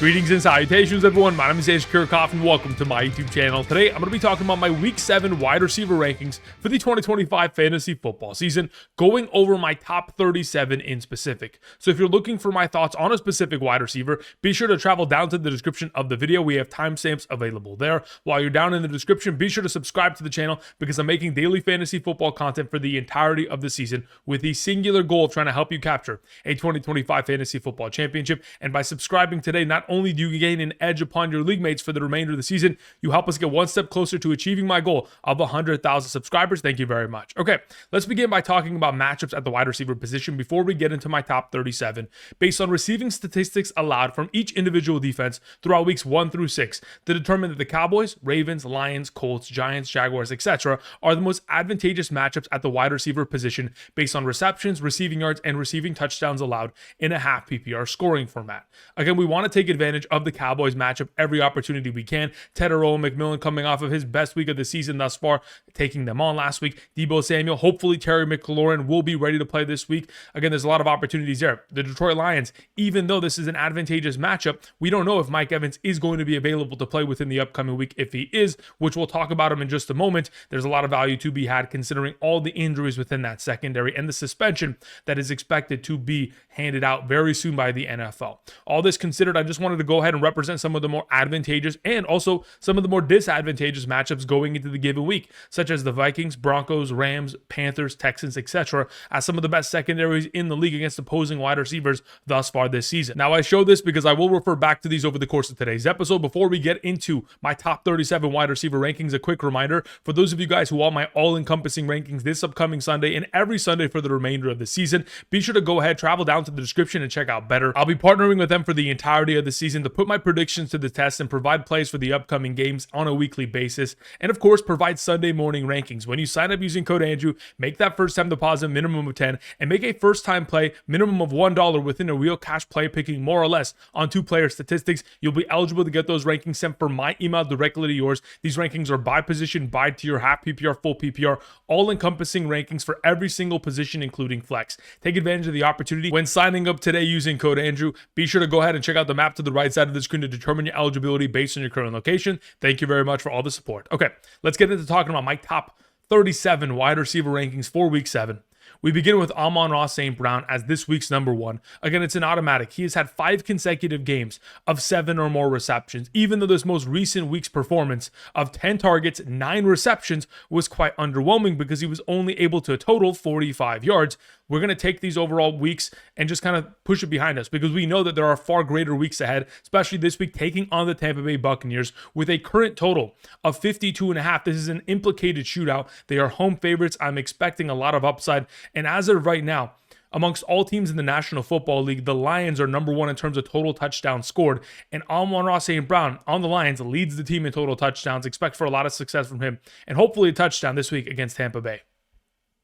Greetings and salutations, everyone. My name is Kirchhoff, and welcome to my YouTube channel. Today, I'm going to be talking about my Week 7 wide receiver rankings for the 2025 fantasy football season, going over my top 37 in specific. So if you're looking for my thoughts on a specific wide receiver, be sure to travel down to the description of the video. We have timestamps available there. While you're down in the description, be sure to subscribe to the channel because I'm making daily fantasy football content for the entirety of the season with the singular goal of trying to help you capture a 2025 fantasy football championship. And by subscribing today, not only do you gain an edge upon your league mates for the remainder of the season, you help us get one step closer to achieving my goal of 100,000 subscribers. Thank you very much. Okay, let's begin by talking about matchups at the wide receiver position before we get into my top 37, based on receiving statistics allowed from each individual defense throughout weeks 1 through 6 to determine that the Cowboys, Ravens, Lions, Colts, Giants, Jaguars, etc. are the most advantageous matchups at the wide receiver position based on receptions, receiving yards, and receiving touchdowns allowed in a half PPR scoring format. Again, we want to take advantage of the Cowboys matchup every opportunity we can. Tetairoa McMillan coming off of his best week of the season thus far, taking them on last week. Deebo Samuel, hopefully Terry McLaurin will be ready to play this week. Again, there's a lot of opportunities there. The Detroit Lions, even though this is an advantageous matchup, we don't know if Mike Evans is going to be available to play within the upcoming week. If he is, which we'll talk about him in just a moment, there's a lot of value to be had considering all the injuries within that secondary and the suspension that is expected to be handed out very soon by the NFL. All this considered, I just wanted to go ahead and represent some of the more advantageous and also some of the more disadvantageous matchups going into the given week, such as the Vikings, Broncos, Rams, Panthers, Texans, etc., as some of the best secondaries in the league against opposing wide receivers thus far this season. Now, I show this because I will refer back to these over the course of today's episode. Before we get into my top 37 wide receiver rankings, a quick reminder for those of you guys who want my all-encompassing rankings this upcoming Sunday and every Sunday for the remainder of the season, be sure to go ahead, travel down to the description and check out Betr. I'll be partnering with them for the entirety of the season to put my predictions to the test and provide plays for the upcoming games on a weekly basis, and of course provide Sunday morning rankings. When you sign up using code Andrew, make that first time deposit minimum of 10 and make a first time play minimum of $1 within a real cash play, picking more or less on 2-player statistics. You'll be eligible to get those rankings sent for my email directly to yours. These rankings are by position, by tier, half PPR, full PPR, all encompassing rankings for every single position including flex. Take advantage of the opportunity when signing up today using code Andrew. Be sure to go ahead and check out the map to the right side of the screen to determine your eligibility based on your current location. Thank you very much for all the support. Okay, let's get into talking about my top 37 wide receiver rankings for week 7. We begin with Amon-Ra St. Brown as this week's number 1. Again, it's an automatic. He has had 5 consecutive games of 7 or more receptions, even though this most recent week's performance of 10 targets, 9 receptions was quite underwhelming because he was only able to total 45 yards. We're going to take these overall weeks and just kind of push it behind us because we know that there are far greater weeks ahead, especially this week taking on the Tampa Bay Buccaneers with a current total of 52.5. This is an implicated shootout. They are home favorites. I'm expecting a lot of upside. And as of right now, amongst all teams in the National Football League, the Lions are number 1 in terms of total touchdowns scored. And Amon-Ra St. Brown on the Lions leads the team in total touchdowns. Expect for a lot of success from him and hopefully a touchdown this week against Tampa Bay.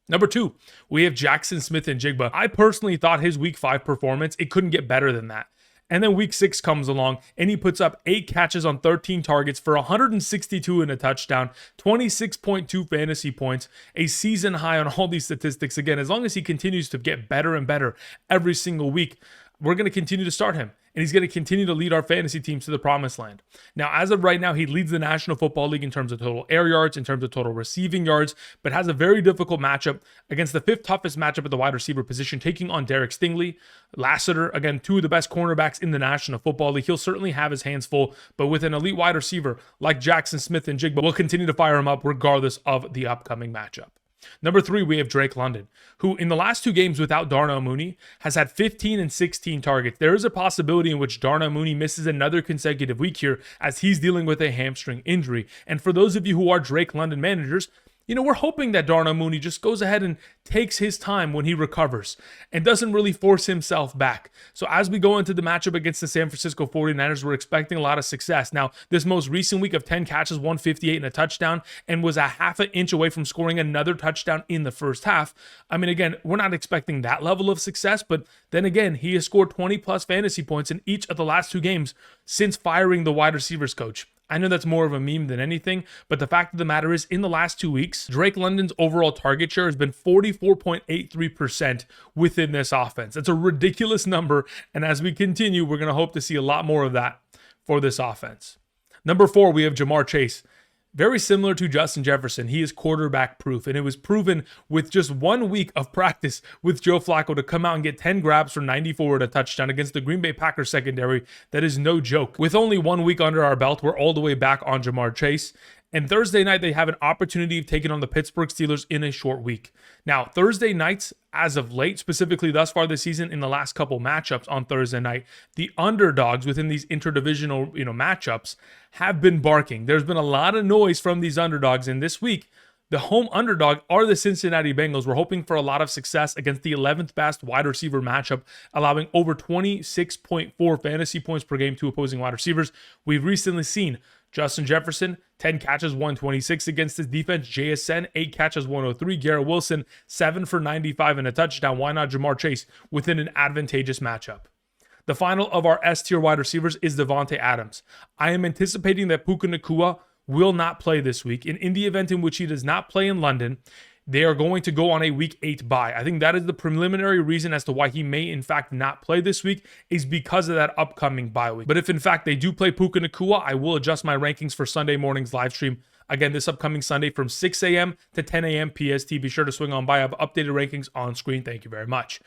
Number 2, we have Jaxon Smith-Njigba. I personally thought his week 5 performance, it couldn't get better than that. And then week 6 comes along and he puts up 8 catches on 13 targets for 162 and a touchdown, 26.2 fantasy points, a season high on all these statistics. Again, as long as he continues to get better and better every single week, we're going to continue to start him. And he's going to continue to lead our fantasy teams to the promised land. Now, as of right now, he leads the National Football League in terms of total air yards, in terms of total receiving yards, but has a very difficult matchup against the 5th toughest matchup at the wide receiver position, taking on Derek Stingley, Lassiter, again, 2 of the best cornerbacks in the National Football League. He'll certainly have his hands full, but with an elite wide receiver like Jaxon Smith-Njigba, we'll continue to fire him up regardless of the upcoming matchup. Number 3, we have Drake London, who in the last 2 games without Darnell Mooney has had 15 and 16 targets. There is a possibility in which Darnell Mooney misses another consecutive week here as he's dealing with a hamstring injury. And for those of you who are Drake London managers, we're hoping that Darnell Mooney just goes ahead and takes his time when he recovers and doesn't really force himself back. So as we go into the matchup against the San Francisco 49ers, we're expecting a lot of success. Now, this most recent week of 10 catches, 158 and a touchdown, and was a half an inch away from scoring another touchdown in the first half. I mean, again, we're not expecting that level of success, but then again, he has scored 20 plus fantasy points in each of the last 2 games since firing the wide receivers coach. I know that's more of a meme than anything, but the fact of the matter is, in the last 2 weeks, Drake London's overall target share has been 44.83% within this offense. That's a ridiculous number, and as we continue, we're going to hope to see a lot more of that for this offense. Number 4, we have Ja'Marr Chase. Very similar to Justin Jefferson, he is quarterback proof, and it was proven with just 1 week of practice with Joe Flacco to come out and get 10 grabs for 94 and a touchdown against the Green Bay Packers secondary. That is no joke. With only 1 week under our belt, we're all the way back on Ja'Marr Chase. And Thursday night, they have an opportunity of taking on the Pittsburgh Steelers in a short week. Now, Thursday nights, as of late, specifically thus far this season, in the last couple matchups on Thursday night, the underdogs within these interdivisional matchups have been barking. There's been a lot of noise from these underdogs, and this week, the home underdog are the Cincinnati Bengals. We're hoping for a lot of success against the 11th best wide receiver matchup, allowing over 26.4 fantasy points per game to opposing wide receivers. We've recently seen Justin Jefferson, 10 catches, 126 against his defense. JSN, 8 catches, 103. Garrett Wilson, 7 for 95 and a touchdown. Why not Ja'Marr Chase within an advantageous matchup? The final of our S-tier wide receivers is Davante Adams. I am anticipating that Puka Nacua will not play this week. And in the event in which he does not play in London, they are going to go on a week 8 bye. I think that is the preliminary reason as to why he may in fact not play this week, is because of that upcoming bye week. But if in fact they do play Puka Nacua, I will adjust my rankings for Sunday morning's live stream. Again, this upcoming Sunday from 6 a.m. to 10 a.m. PST. Be sure to swing on by. I have updated rankings on screen. Thank you very much.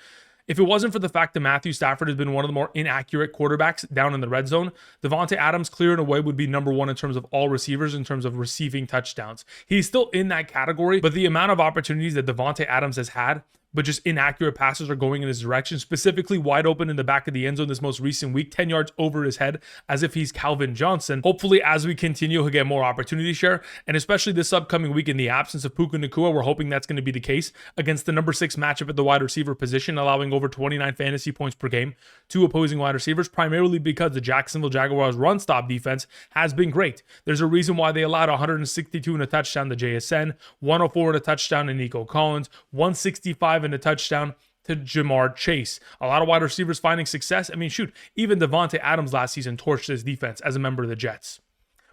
If it wasn't for the fact that Matthew Stafford has been one of the more inaccurate quarterbacks down in the red zone, Davante Adams clear and away would be number 1 in terms of all receivers, in terms of receiving touchdowns. He's still in that category, but the amount of opportunities that Davante Adams has had, but just inaccurate passes are going in his direction, specifically wide open in the back of the end zone this most recent week, 10 yards over his head, as if he's Calvin Johnson. Hopefully, as we continue, he'll get more opportunity share, and especially this upcoming week in the absence of Puka Nacua, we're hoping that's going to be the case against the number 6 matchup at the wide receiver position, allowing over 29 fantasy points per game to opposing wide receivers, primarily because the Jacksonville Jaguars run-stop defense has been great. There's a reason why they allowed 162 and a touchdown to JSN, 104 and a touchdown to Nico Collins, 165 and a touchdown to Ja'Marr Chase. A lot of wide receivers finding success. I mean, shoot, even Davante Adams last season torched his defense as a member of the Jets.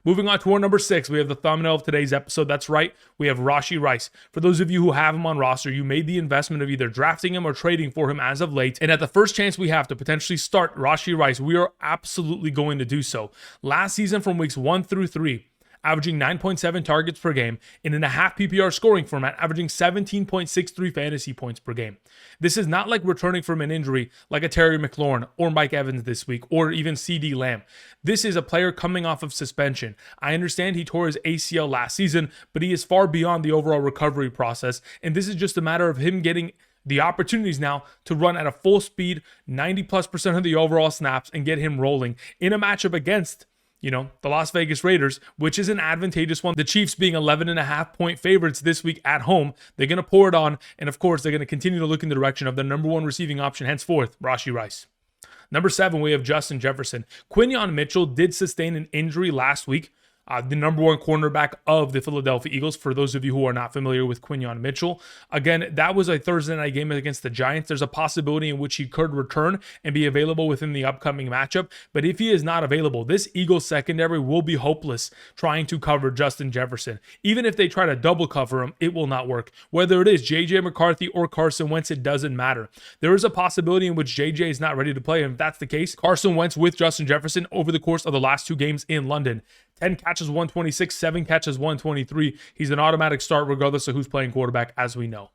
Moving on to our number 6, we have the thumbnail of today's episode. That's right, we have Rashee Rice. For those of you who have him on roster, you made the investment of either drafting him or trading for him as of late. And at the first chance we have to potentially start Rashee Rice, we are absolutely going to do so. Last season from weeks 1 through 3, averaging 9.7 targets per game, and in a half PPR scoring format, averaging 17.63 fantasy points per game. This is not like returning from an injury like a Terry McLaurin or Mike Evans this week, or even CeeDee Lamb. This is a player coming off of suspension. I understand he tore his ACL last season, but he is far beyond the overall recovery process, and this is just a matter of him getting the opportunities now to run at a full speed, 90+% of the overall snaps, and get him rolling in a matchup against the Las Vegas Raiders, which is an advantageous one. The Chiefs being 11.5-point favorites this week at home. They're going to pour it on, and of course, they're going to continue to look in the direction of the number 1 receiving option, henceforth, Rashee Rice. Number 7, we have Justin Jefferson. Quinyon Mitchell did sustain an injury last week. The number 1 cornerback of the Philadelphia Eagles, for those of you who are not familiar with Quinyon Mitchell. Again, that was a Thursday night game against the Giants. There's a possibility in which he could return and be available within the upcoming matchup. But if he is not available, this Eagles secondary will be hopeless trying to cover Justin Jefferson. Even if they try to double cover him, it will not work. Whether it is J.J. McCarthy or Carson Wentz, it doesn't matter. There is a possibility in which J.J. is not ready to play. And if that's the case, Carson Wentz with Justin Jefferson over the course of the last 2 games in London, 10 catches, 126, 7 catches, 123. He's an automatic start regardless of who's playing quarterback, as we know.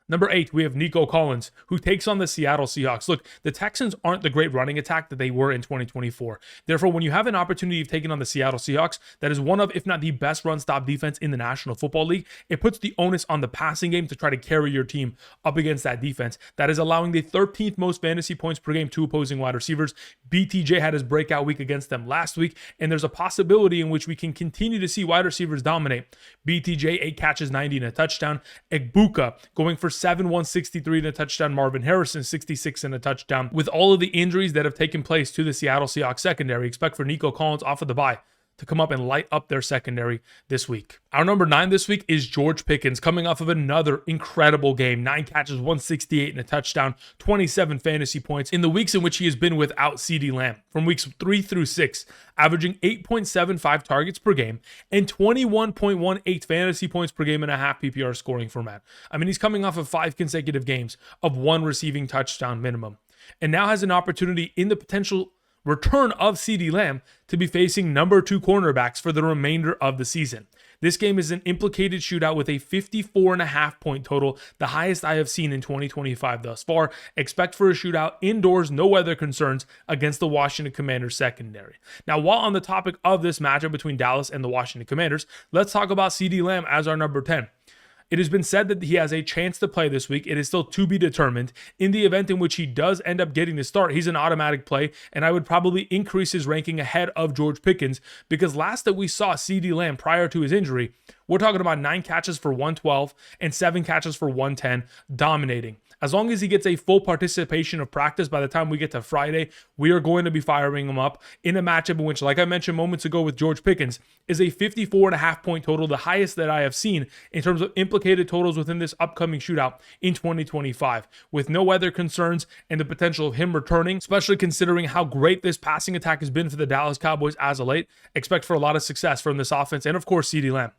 Number 8, we have Nico Collins, who takes on the Seattle Seahawks. Look, the Texans aren't the great running attack that they were in 2024. Therefore, when you have an opportunity of taking on the Seattle Seahawks, that is one of, if not the best run-stop defense in the National Football League, it puts the onus on the passing game to try to carry your team up against that defense. That is allowing the 13th most fantasy points per game to opposing wide receivers. BTJ had his breakout week against them last week, and there's a possibility in which we can continue to see wide receivers dominate. BTJ, 8 catches, 90 and a touchdown. Puka going for 7, 163 and a touchdown. Marvin Harrison, 66 and a touchdown. With all of the injuries that have taken place to the Seattle Seahawks secondary, expect for Nico Collins off of the bye to come up and light up their secondary this week. Our number 9 this week is George Pickens, coming off of another incredible game. 9 catches, 168 and a touchdown, 27 fantasy points in the weeks in which he has been without CeeDee Lamb, from weeks 3 through 6, averaging 8.75 targets per game and 21.18 fantasy points per game in a half PPR scoring format. I mean, he's coming off of 5 consecutive games of 1 receiving touchdown minimum, and now has an opportunity in the potential return of CeeDee Lamb to be facing number 2 cornerbacks for the remainder of the season. This game is an implicated shootout with a 54.5 point total, the highest I have seen in 2025 thus far. Expect for a shootout indoors, no weather concerns, against the Washington Commanders secondary. Now, while on the topic of this matchup between Dallas and the Washington Commanders, let's talk about CeeDee Lamb as our number 10. It has been said that he has a chance to play this week. It is still to be determined. In the event in which he does end up getting the start, he's an automatic play, and I would probably increase his ranking ahead of George Pickens, because last that we saw CeeDee Lamb prior to his injury, we're talking about 9 catches for 112 and 7 catches for 110, dominating. As long as he gets a full participation of practice by the time we get to Friday, we are going to be firing him up in a matchup in which, like I mentioned moments ago with George Pickens, is a 54.5 point total, the highest that I have seen in terms of implicated totals within this upcoming shootout in 2025, with no weather concerns and the potential of him returning, especially considering how great this passing attack has been for the Dallas Cowboys as of late. Expect for a lot of success from this offense and, of course, CeeDee Lamb.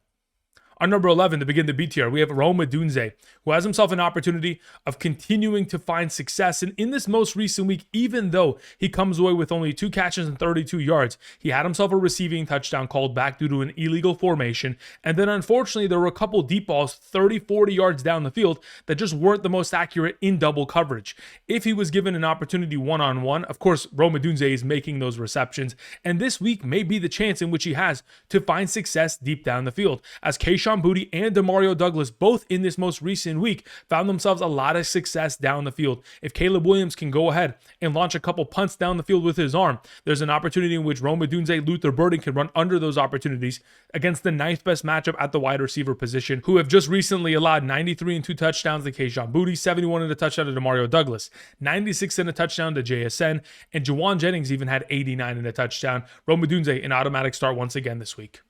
On number 11, to begin the B tier, we have Romeo Odunze, who has himself an opportunity of continuing to find success. And in this most recent week, even though he comes away with only 2 catches and 32 yards, he had himself a receiving touchdown called back due to an illegal formation. And then, unfortunately, there were a couple deep balls 30, 40 yards down the field that just weren't the most accurate in double coverage. If he was given an opportunity one-on-one, of course, Romeo Odunze is making those receptions. And this week may be the chance in which he has to find success deep down the field, as Kayshon Boutte and Demario Douglas, both in this most recent week, found themselves a lot of success down the field. If Caleb Williams can go ahead and launch a couple punts down the field with his arm, there's an opportunity in which Romeo Odunze, Luther Burden can run under those opportunities against the 9th best matchup at the wide receiver position, who have just recently allowed 93 and 2 touchdowns to Kayshon Boutte, 71 and a touchdown to Demario Douglas, 96 and a touchdown to JSN, and Jawan Jennings even had 89 and a touchdown. Romeo Odunze, an automatic start once again this week.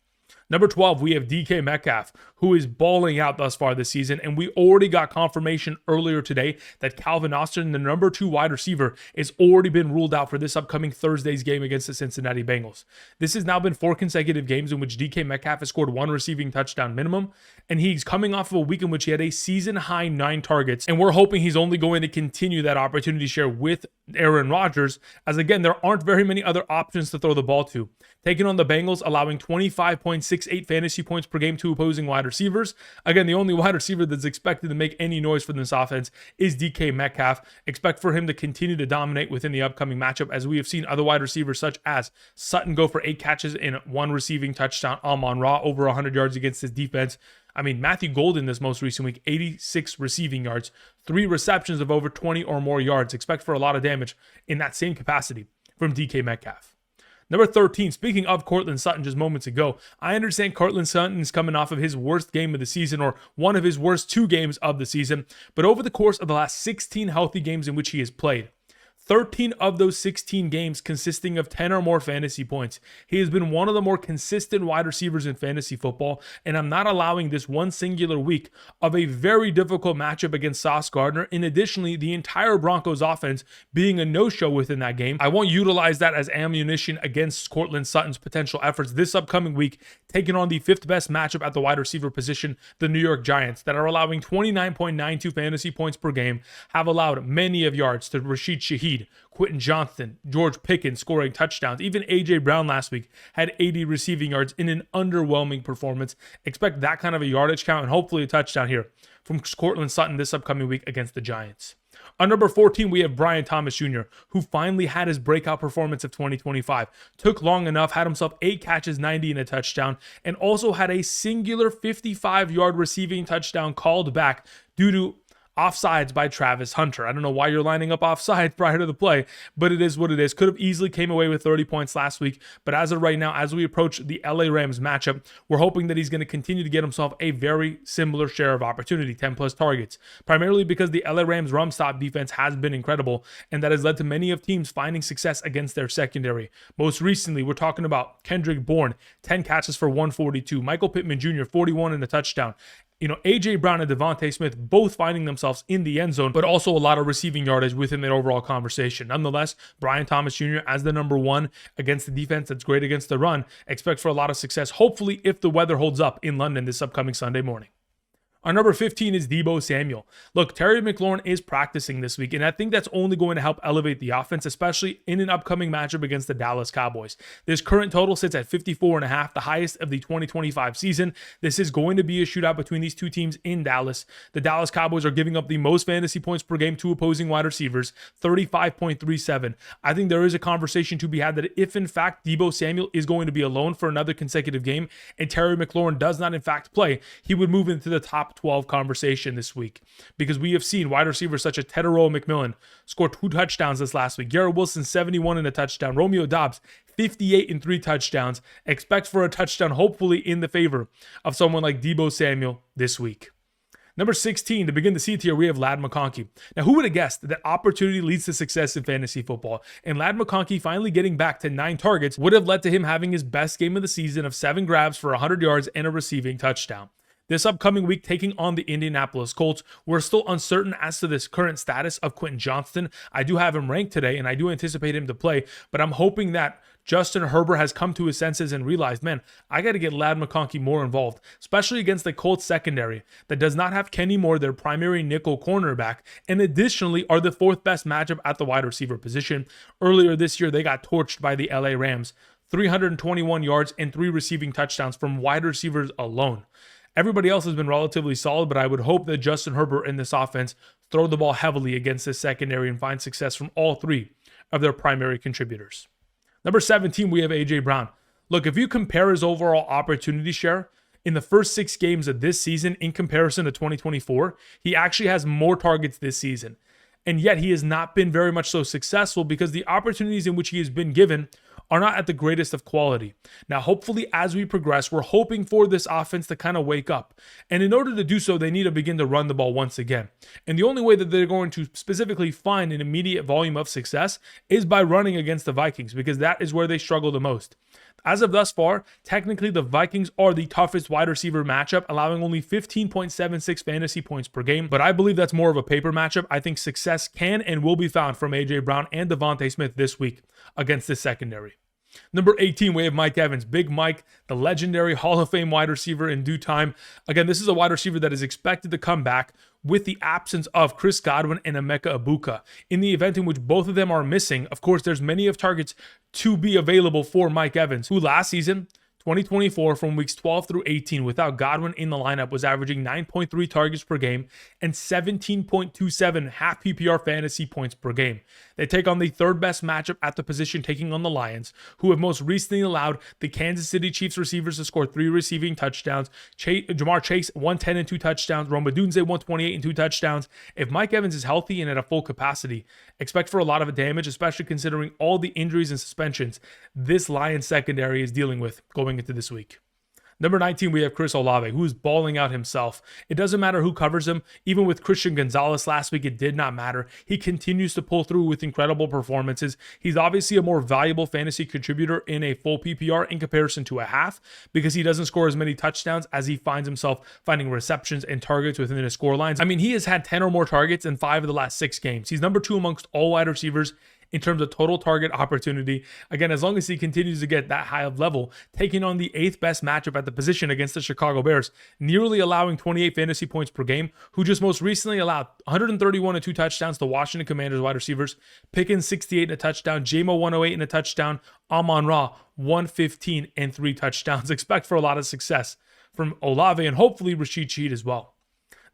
Number 12, we have DK Metcalf, who is balling out thus far this season, and we already got confirmation earlier today that Calvin Austin, the number 2 wide receiver, has already been ruled out for this upcoming Thursday's game against the Cincinnati Bengals. This has now been 4 consecutive games in which DK Metcalf has scored 1 receiving touchdown minimum, and he's coming off of a week in which he had a season-high 9 targets, and we're hoping he's only going to continue that opportunity share with Aaron Rodgers, as again, there aren't very many other options to throw the ball to. Taking on the Bengals, allowing 25.68 fantasy points per game to opposing wide receivers. Again, the only wide receiver that's expected to make any noise for this offense is DK Metcalf. Expect for him to continue to dominate within the upcoming matchup, as we have seen other wide receivers such as Sutton go for 8 catches and 1 receiving touchdown. Amon-Ra over 100 yards against his defense. I mean, Matthew Golden this most recent week, 86 receiving yards, 3 receptions of over 20 or more yards. Expect for a lot of damage in that same capacity from DK Metcalf. Number 13, speaking of Courtland Sutton just moments ago, I understand Courtland Sutton is coming off of his worst game of the season, or one of his worst 2 games of the season, but over the course of the last 16 healthy games in which he has played, 13 of those 16 games consisting of 10 or more fantasy points. He has been one of the more consistent wide receivers in fantasy football, and I'm not allowing this one singular week of a very difficult matchup against Sauce Gardner, and additionally, the entire Broncos offense being a no-show within that game. I won't utilize that as ammunition against Courtland Sutton's potential efforts this upcoming week, taking on the 5th best matchup at the wide receiver position, the New York Giants, that are allowing 29.92 fantasy points per game, have allowed many of yards to Rashid Shaheed, Quentin Johnston, George Pickens scoring touchdowns. Even A.J. Brown last week had 80 receiving yards in an underwhelming performance. Expect that kind of a yardage count and hopefully a touchdown here from Courtland Sutton this upcoming week against the Giants. On number 14, we have Brian Thomas Jr., who finally had his breakout performance of 2025. Took long enough, had himself 8 catches, 90 and a touchdown, and also had a singular 55-yard receiving touchdown called back due to offsides by Travis Hunter. I don't know why you're lining up offside prior to the play, but it is what it is. Could have easily came away with 30 points last week, but as of right now, as we approach the LA Rams matchup, we're hoping that he's going to continue to get himself a very similar share of opportunity, 10 plus targets, primarily because the LA Rams run stop defense has been incredible, and that has led to many of teams finding success against their secondary. Most recently, we're talking about Kendrick Bourne, 10 catches for 142, Michael Pittman Jr., 41 and a touchdown. A.J. Brown and DeVonta Smith both finding themselves in the end zone, but also a lot of receiving yardage within that overall conversation. Nonetheless, Brian Thomas Jr. as the number one against the defense that's great against the run. Expect for a lot of success, hopefully, if the weather holds up in London this upcoming Sunday morning. Our number 15 is Deebo Samuel. Look, Terry McLaurin is practicing this week, and I think that's only going to help elevate the offense, especially in an upcoming matchup against the Dallas Cowboys. This current total sits at 54.5, the highest of the 2025 season. This is going to be a shootout between these two teams in Dallas. The Dallas Cowboys are giving up the most fantasy points per game to opposing wide receivers, 35.37. I think there is a conversation to be had that if, in fact, Deebo Samuel is going to be alone for another consecutive game, and Terry McLaurin does not, in fact, play, he would move into the top 12 conversation this week, because we have seen wide receivers such as Tetairoa McMillan score 2 touchdowns this last week. Garrett Wilson, 71 and a touchdown. Romeo Doubs, 58 and 3 touchdowns. Expect for a touchdown, hopefully in the favor of someone like Deebo Samuel this week. Number 16, to begin the C tier, we have Ladd McConkey. Now, who would have guessed that opportunity leads to success in fantasy football? And Ladd McConkey finally getting back to 9 targets would have led to him having his best game of the season of 7 grabs for 100 yards and a receiving touchdown. This upcoming week, taking on the Indianapolis Colts, we're still uncertain as to this current status of Quentin Johnston. I do have him ranked today, and I do anticipate him to play, but I'm hoping that Justin Herbert has come to his senses and realized, man, I got to get Ladd McConkey more involved, especially against the Colts secondary that does not have Kenny Moore, their primary nickel cornerback, and additionally are the 4th best matchup at the wide receiver position. Earlier this year, they got torched by the LA Rams, 321 yards and 3 receiving touchdowns from wide receivers alone. Everybody else has been relatively solid, but I would hope that Justin Herbert in this offense throw the ball heavily against this secondary and find success from all 3 of their primary contributors. Number 17, we have A.J. Brown. Look, if you compare his overall opportunity share in the first 6 games of this season in comparison to 2024, he actually has more targets this season. And yet he has not been very much so successful because the opportunities in which he has been given are not at the greatest of quality. Now, hopefully, as we progress, we're hoping for this offense to kind of wake up. And in order to do so, they need to begin to run the ball once again. And the only way that they're going to specifically find an immediate volume of success is by running against the Vikings, because that is where they struggle the most. As of thus far, technically the Vikings are the toughest wide receiver matchup, allowing only 15.76 fantasy points per game. But I believe that's more of a paper matchup. I think success can and will be found from A.J. Brown and DeVonta Smith this week against this secondary. Number 18, we have Mike Evans. Big Mike, the legendary Hall of Fame wide receiver in due time. Again, this is a wide receiver that is expected to come back with the absence of Chris Godwin and Emeka Egbuka. In the event in which both of them are missing, of course, there's many of targets to be available for Mike Evans, who last season, 2024, from weeks 12 through 18, without Godwin in the lineup, was averaging 9.3 targets per game and 17.27 half PPR fantasy points per game. They take on the 3rd best matchup at the position, taking on the Lions, who have most recently allowed the Kansas City Chiefs receivers to score 3 receiving touchdowns. Jamar Chase, 110 and 2 touchdowns. Romeo Doubs, 128 and 2 touchdowns. If Mike Evans is healthy and at a full capacity, expect for a lot of damage, especially considering all the injuries and suspensions this Lions secondary is dealing with going into this week. Number 19, we have Chris Olave, who is balling out himself. It doesn't matter who covers him. Even with Christian Gonzalez last week, it did not matter. He continues to pull through with incredible performances. He's obviously a more valuable fantasy contributor in a full PPR in comparison to a half, because he doesn't score as many touchdowns as he finds himself finding receptions and targets within his score lines. I mean, he has had 10 or more targets in 5 of the last 6 games. He's number 2 amongst all wide receivers in terms of total target opportunity. Again, as long as he continues to get that high of level, taking on the 8th best matchup at the position against the Chicago Bears, nearly allowing 28 fantasy points per game, who just most recently allowed 131 and 2 touchdowns to Washington Commanders wide receivers. Pickens, 68 and a touchdown. JMO, 108 and a touchdown. Amon-Ra, 115 and 3 touchdowns. Expect for a lot of success from Olave and hopefully Rashee Rice as well.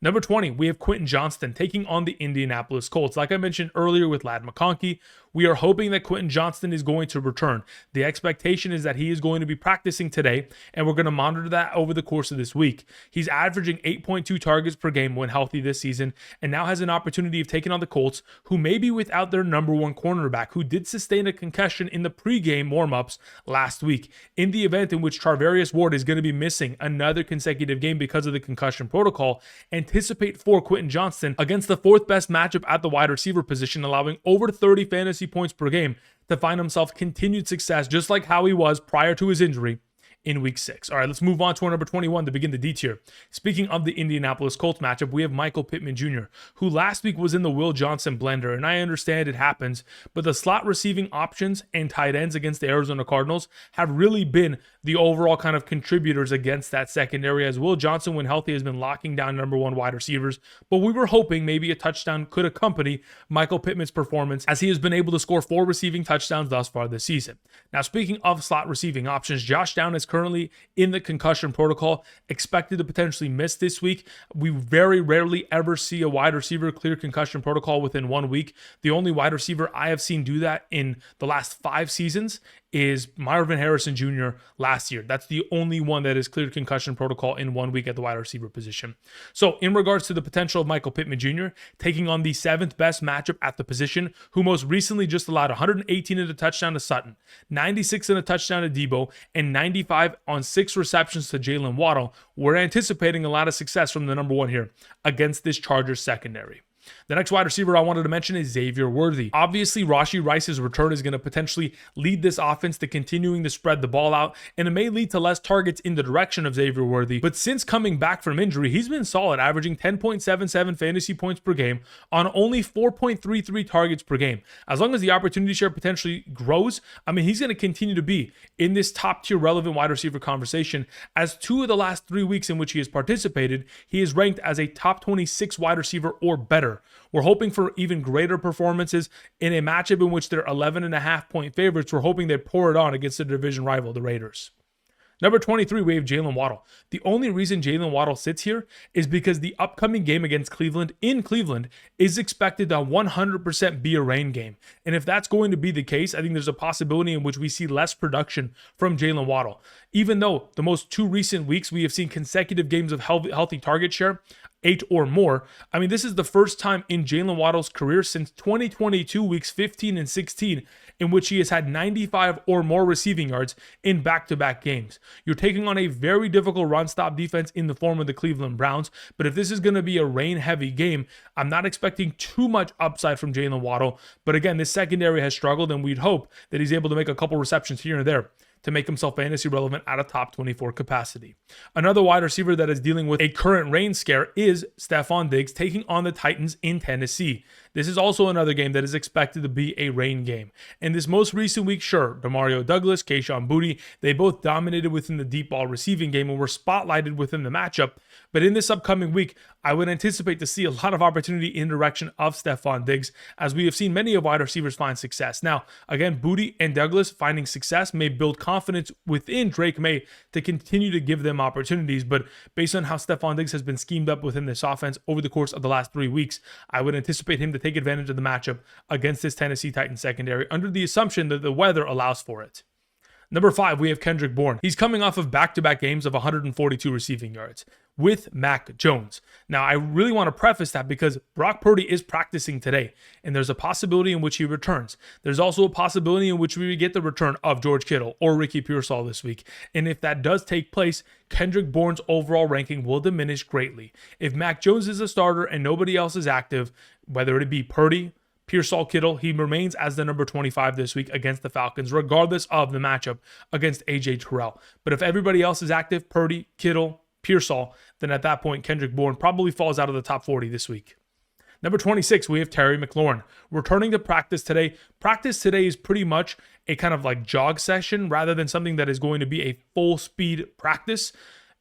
Number 20, we have Quentin Johnston taking on the Indianapolis Colts. Like I mentioned earlier with Ladd McConkey, we are hoping that Quentin Johnston is going to return. The expectation is that he is going to be practicing today, and we're going to monitor that over the course of this week. He's averaging 8.2 targets per game when healthy this season, and now has an opportunity of taking on the Colts, who may be without their number one cornerback, who did sustain a concussion in the pregame warmups last week. In the event in which Charvarius Ward is going to be missing another consecutive game because of the concussion protocol, anticipate for Quentin Johnston against the fourth best matchup at the wide receiver position, allowing over 30 fantasy points per game to find himself continued success, just like how he was prior to his injury in week 6. All right, let's move on to our number 21 to begin the D tier. Speaking of the Indianapolis Colts matchup, we have Michael Pittman Jr., who last week was in the Will Johnson blender, and I understand it happens, but the slot receiving options and tight ends against the Arizona Cardinals have really been the overall kind of contributors against that secondary, as Will Johnson, when healthy, has been locking down number one wide receivers, but we were hoping maybe a touchdown could accompany Michael Pittman's performance, as he has been able to score 4 receiving touchdowns thus far this season. Now, speaking of slot receiving options, Josh Downs is currently in the concussion protocol, expected to potentially miss this week. We very rarely ever see a wide receiver clear concussion protocol within 1 week. The only wide receiver I have seen do that in the last 5 seasons is Marvin Harrison Jr. last year. That's the only one that has cleared concussion protocol in 1 week at the wide receiver position. So in regards to the potential of Michael Pittman Jr. taking on the 7th best matchup at the position, who most recently just allowed 118 in a touchdown to Sutton, 96 in a touchdown to Deebo, and 95 on 6 receptions to Jaylen Waddle, we're anticipating a lot of success from the number one here against this Chargers secondary. The next wide receiver I wanted to mention is Xavier Worthy. Obviously, Rashee Rice's return is going to potentially lead this offense to continuing to spread the ball out, and it may lead to less targets in the direction of Xavier Worthy. But since coming back from injury, he's been solid, averaging 10.77 fantasy points per game on only 4.33 targets per game. As long as the opportunity share potentially grows, I mean, he's going to continue to be in this top tier relevant wide receiver conversation, as 2 of the last 3 weeks in which he has participated, he is ranked as a top 26 wide receiver or better. We're hoping for even greater performances in a matchup in which they're 11.5 point favorites. We're hoping they pour it on against their division rival, the Raiders. Number 23, we have Jaylen Waddle. The only reason Jaylen Waddle sits here is because the upcoming game against Cleveland in Cleveland is expected to 100% be a rain game. And if that's going to be the case, I think there's a possibility in which we see less production from Jaylen Waddle. Even though the most 2 recent weeks we have seen consecutive games of healthy target share, 8 or more. I mean, this is the first time in Jaylen Waddle's career since 2022 weeks 15 and 16 in which he has had 95 or more receiving yards in back-to-back games. You're taking on a very difficult run-stop defense in the form of the Cleveland Browns, but if this is going to be a rain-heavy game, I'm not expecting too much upside from Jaylen Waddle. But again, this secondary has struggled, and we'd hope that he's able to make a couple receptions here and there to make himself fantasy relevant at a top 24 capacity. Another wide receiver that is dealing with a current rain scare is Stefon Diggs taking on the Titans in Tennessee. This is also another game that is expected to be a rain game. In this most recent week, sure, Demario Douglas, Kayshon Boutte, they both dominated within the deep ball receiving game and were spotlighted within the matchup. But in this upcoming week, I would anticipate to see a lot of opportunity in direction of Stefon Diggs, as we have seen many of wide receivers find success. Now, again, Boutte and Douglas finding success may build confidence within Drake May to continue to give them opportunities, but based on how Stefon Diggs has been schemed up within this offense over the course of the last 3 weeks, I would anticipate him to take advantage of the matchup against this Tennessee Titans secondary under the assumption that the weather allows for it. Number 5, we have Kendrick Bourne. He's coming off of back-to-back games of 142 receiving yards with Mac Jones. Now, I really want to preface that because Brock Purdy is practicing today, and there's a possibility in which he returns. There's also a possibility in which we get the return of George Kittle or Ricky Pearsall this week. And if that does take place, Kendrick Bourne's overall ranking will diminish greatly. If Mac Jones is a starter and nobody else is active, whether it be Purdy, Pearsall, Kittle, he remains as the number 25 this week against the Falcons, regardless of the matchup against A.J. Terrell. But if everybody else is active, Purdy, Kittle, Pearsall, then at that point, Kendrick Bourne probably falls out of the top 40 this week. Number 26, we have Terry McLaurin returning to practice today. Practice today is pretty much a kind of like jog session rather than something that is going to be a full speed practice.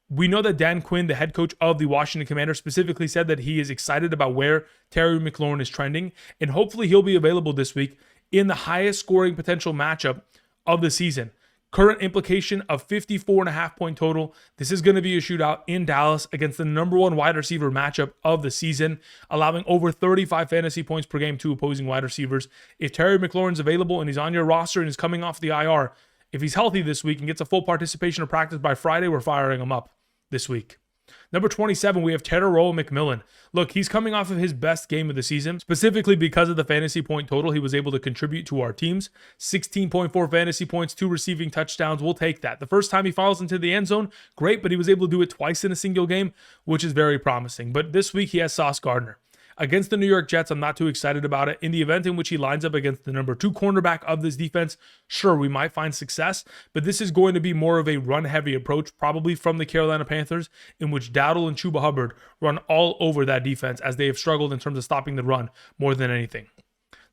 We know that Dan Quinn, the head coach of the Washington Commanders, specifically said that he is excited about where Terry McLaurin is trending, and hopefully he'll be available this week in the highest scoring potential matchup of the season. Current implication of 54.5 point total. This is going to be a shootout in Dallas against the number one wide receiver matchup of the season, allowing over 35 fantasy points per game to opposing wide receivers. If Terry McLaurin's available and he's on your roster and is coming off the IR, if he's healthy this week and gets a full participation of practice by Friday, we're firing him up this week. Number 27, we have Tetairoa McMillan. Look, he's coming off of his best game of the season, specifically because of the fantasy point total he was able to contribute to our teams. 16.4 fantasy points, 2 receiving touchdowns. We'll take that. The first time he falls into the end zone, great, but he was able to do it twice in a single game, which is very promising. But this week he has Sauce Gardner. Against the New York Jets, I'm not too excited about it. In the event in which he lines up against the number 2 cornerback of this defense, sure, we might find success, but this is going to be more of a run-heavy approach, probably from the Carolina Panthers, in which Dowdle and Chuba Hubbard run all over that defense as they have struggled in terms of stopping the run more than anything.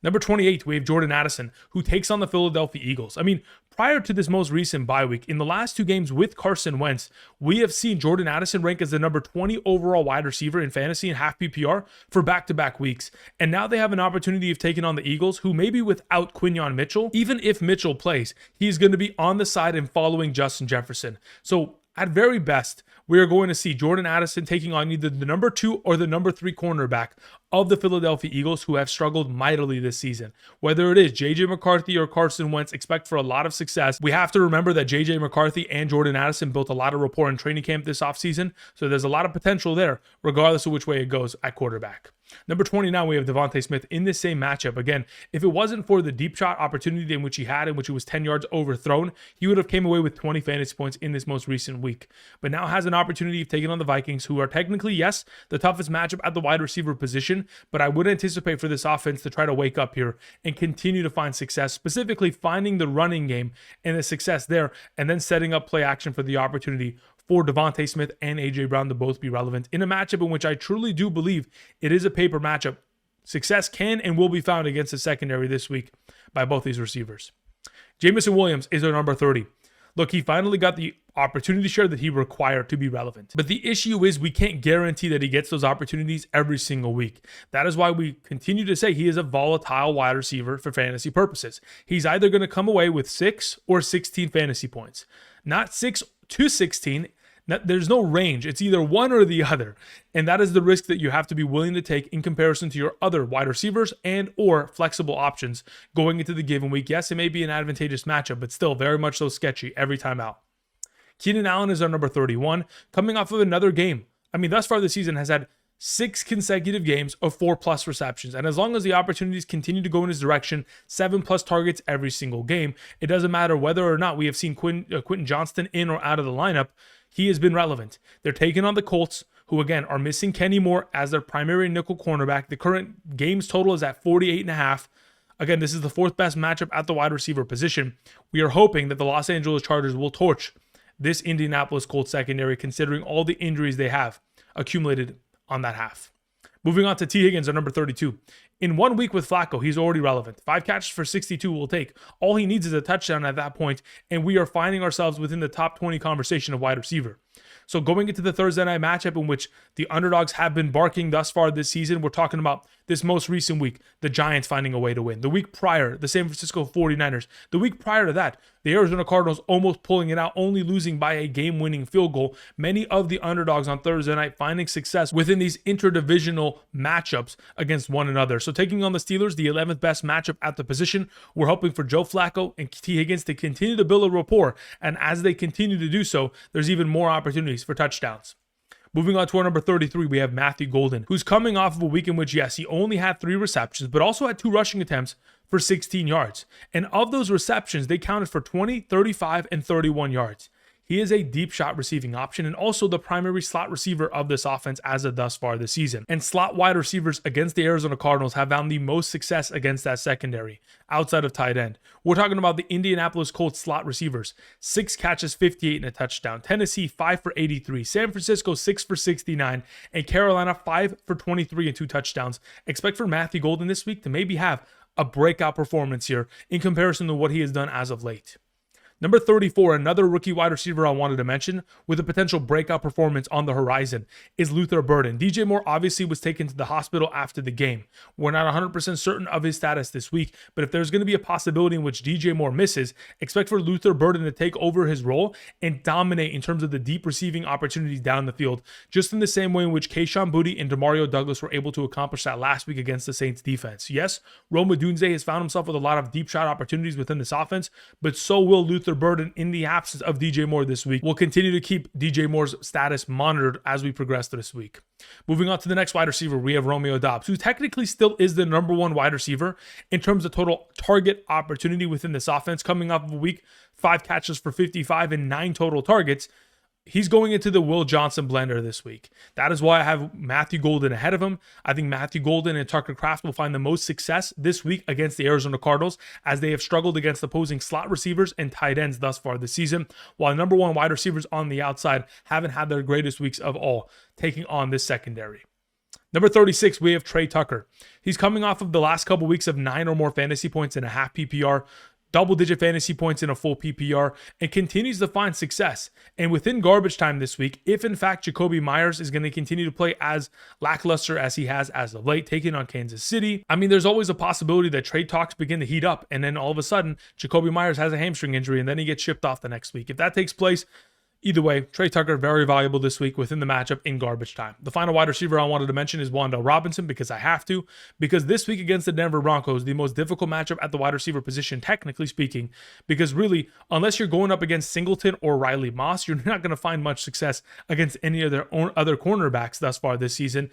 Number 28, we have Jordan Addison, who takes on the Philadelphia Eagles. I mean, prior to this most recent bye week, in the last 2 games with Carson Wentz, we have seen Jordan Addison rank as the number 20 overall wide receiver in fantasy and half PPR for back-to-back weeks. And now they have an opportunity of taking on the Eagles, who maybe without Quinyon Mitchell, even if Mitchell plays, he's going to be on the side and following Justin Jefferson. So at very best, we are going to see Jordan Addison taking on either the number 2 or the number 3 cornerback of the Philadelphia Eagles, who have struggled mightily this season. Whether it is JJ McCarthy or Carson Wentz, expect for a lot of success. We have to remember that JJ McCarthy and Jordan Addison built a lot of rapport in training camp this offseason, so there's a lot of potential there, regardless of which way it goes at quarterback. Number 29, we have DeVonta Smith in this same matchup. Again, if it wasn't for the deep shot opportunity in which he had, in which he was 10 yards overthrown, he would have came away with 20 fantasy points in this most recent week. But now has an opportunity of taking on the Vikings, who are technically, yes, the toughest matchup at the wide receiver position, but I would anticipate for this offense to try to wake up here and continue to find success, specifically finding the running game and the success there, and then setting up play action for the opportunity for DeVonta Smith and A.J. Brown to both be relevant in a matchup in which I truly do believe it is a paper matchup. Success can and will be found against the secondary this week by both these receivers. Jameson Williams is our number 30. Look, he finally got the opportunity share that he required to be relevant. But the issue is we can't guarantee that he gets those opportunities every single week. That is why we continue to say he is a volatile wide receiver for fantasy purposes. He's either going to come away with 6 or 16 fantasy points. Not 6 to 16. There's no range. It's either one or the other. And that is the risk that you have to be willing to take in comparison to your other wide receivers and or flexible options going into the given week. Yes, it may be an advantageous matchup, but still very much so sketchy every time out. Keenan Allen is our number 31, coming off of another game. I mean, thus far this season has had 6 consecutive games of 4+ receptions. And as long as the opportunities continue to go in his direction, 7+ targets every single game, it doesn't matter whether or not we have seen Quentin Johnston in or out of the lineup. He has been relevant. They're taking on the Colts, who again are missing Kenny Moore as their primary nickel cornerback. The current games total is at 48.5. Again, this is the 4th best matchup at the wide receiver position. We are hoping that the Los Angeles Chargers will torch this Indianapolis Colts secondary, considering all the injuries they have accumulated on that half. Moving on to T. Higgins, our number 32. In 1 week with Flacco, he's already relevant. 5 catches for 62 will take. All he needs is a touchdown at that point, and we are finding ourselves within the top 20 conversation of wide receiver. So going into the Thursday night matchup in which the underdogs have been barking thus far this season, we're talking about this most recent week, the Giants finding a way to win. The week prior, the San Francisco 49ers. The week prior to that, the Arizona Cardinals almost pulling it out, only losing by a game-winning field goal. Many of the underdogs on Thursday night finding success within these interdivisional matchups against one another. So taking on the Steelers, the 11th best matchup at the position, we're hoping for Joe Flacco and T. Higgins to continue to build a rapport. And as they continue to do so, there's even more opportunities for touchdowns. Moving on to our number 33, we have Matthew Golden, who's coming off of a week in which, yes, he only had 3 receptions, but also had 2 rushing attempts for 16 yards. And of those receptions, they counted for 20, 35, and 31 yards. He is a deep shot receiving option and also the primary slot receiver of this offense as of thus far this season. And slot wide receivers against the Arizona Cardinals have found the most success against that secondary outside of tight end. We're talking about the Indianapolis Colts slot receivers. 6 catches, 58 and a touchdown. Tennessee, 5 for 83. San Francisco, 6 for 69. And Carolina, 5 for 23 and 2 touchdowns. Expect for Matthew Golden this week to maybe have a breakout performance here in comparison to what he has done as of late. Number 34, another rookie wide receiver I wanted to mention with a potential breakout performance on the horizon is Luther Burden. DJ Moore obviously was taken to the hospital after the game. We're not 100% certain of his status this week, but if there's going to be a possibility in which DJ Moore misses, expect for Luther Burden to take over his role and dominate in terms of the deep receiving opportunities down the field, just in the same way in which Kayshon Boutte and Demario Douglas were able to accomplish that last week against the Saints defense. Yes, Romeo Doubs has found himself with a lot of deep shot opportunities within this offense, but so will Luther Burden in the absence of DJ Moore this week. We'll continue to keep DJ Moore's status monitored as we progress through this week. Moving on to the next wide receiver, we have Romeo Doubs, who technically still is the number one wide receiver in terms of total target opportunity within this offense, coming off of a week, 5 catches for 55 and 9 total targets. He's going into the Will Johnson blender this week. That is why I have Matthew Golden ahead of him. I think Matthew Golden and Tucker Kraft will find the most success this week against the Arizona Cardinals, as they have struggled against opposing slot receivers and tight ends thus far this season, while number one wide receivers on the outside haven't had their greatest weeks of all, taking on this secondary. Number 36, we have Tre Tucker. He's coming off of the last couple weeks of 9 or more fantasy points in a half PPR, double-digit fantasy points in a full PPR, and continues to find success. And within garbage time this week, if in fact Jakobi Meyers is going to continue to play as lackluster as he has as of late, taking on Kansas City, I mean, there's always a possibility that trade talks begin to heat up, and then all of a sudden, Jakobi Meyers has a hamstring injury, and then he gets shipped off the next week. If that takes place, either way, Tre Tucker, very valuable this week within the matchup in garbage time. The final wide receiver I wanted to mention is Wan'Dale Robinson, because I have to. Because this week against the Denver Broncos, the most difficult matchup at the wide receiver position, technically speaking, because really, unless you're going up against Singleton or Riley Moss, you're not going to find much success against any of their own other cornerbacks thus far this season.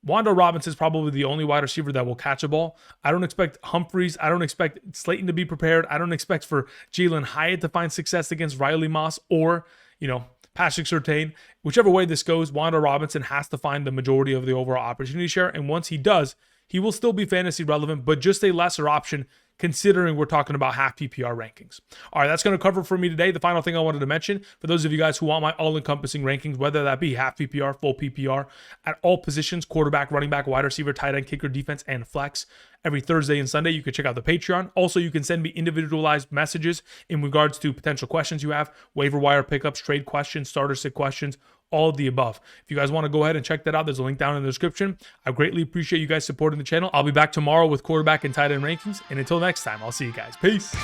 Wan'Dale Robinson is probably the only wide receiver that will catch a ball. I don't expect Humphreys. I don't expect Slayton to be prepared. I don't expect for Jalen Hyatt to find success against Riley Moss or Patrick Surtain. Whichever way this goes, Wan'Dale Robinson has to find the majority of the overall opportunity share. And once he does, he will still be fantasy relevant, but just a lesser option considering we're talking about half PPR rankings. All right, that's going to cover for me today. The final thing I wanted to mention, for those of you guys who want my all-encompassing rankings, whether that be half PPR, full PPR, at all positions, quarterback, running back, wide receiver, tight end, kicker, defense, and flex, every Thursday and Sunday, you can check out the Patreon. Also, you can send me individualized messages in regards to potential questions you have, waiver wire pickups, trade questions, starter sit questions, all of the above. If you guys want to go ahead and check that out, there's a link down in the description. I greatly appreciate you guys supporting the channel. I'll be back tomorrow with quarterback and tight end rankings. And until next time, I'll see you guys. Peace.